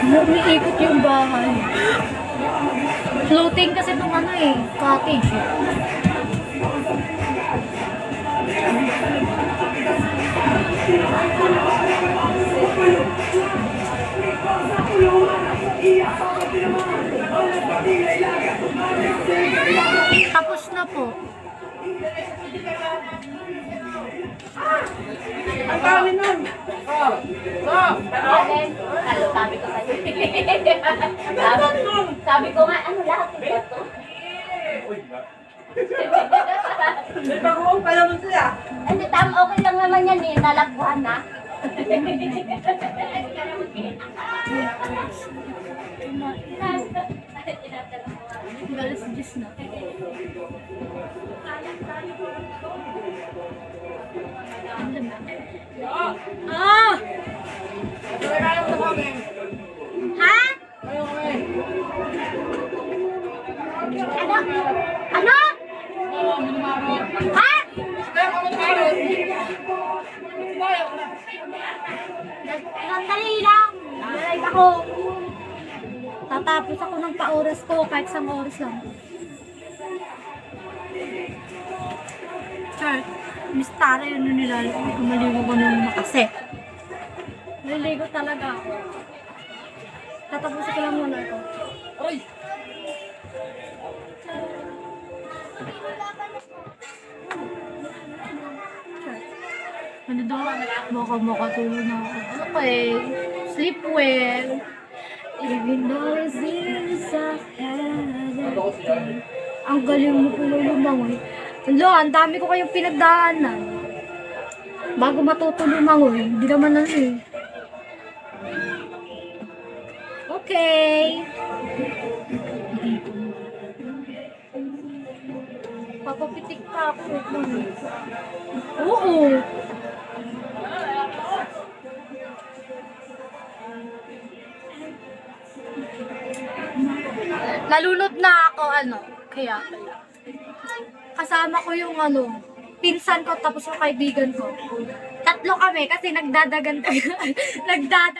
Umiikot yung bahay. Floating kasi itong ano eh, cottage. Tapos na po. Ang dami nun. Sabi ko sa'yo. Sabi ko nga, ano lahat ito? May bagoong pa naman sila. Ano, okay lang naman yan eh, nalagpuan na. Galas Diyos na. Ah! Ha? Ano? Ano? Ha? Sandali lang. Nalive ako. Tatapos ako ng pa-oras ko kahit isang oras lang. Char, Miss Tara yun nung nilalagay. Kumaligo ko ng makase. Naliligo talaga ako. Tatapusin ko lang muna ito. Aray! Ano daw? Baka makatulog na ako. Okay. Sleep well. Even though it seems I had a day. Ang galing mo po lumangoy. Hello, ang dami ko kayong pinagdaanan. Bago matuto lumangoy, hindi naman ano eh. Okay. Papapitik pa ako. Oo. Nalunod na ako, kaya pala. Kasama ko yung pinsan ko tapos yung kaibigan ko. Tatlo kami kasi nagdadagan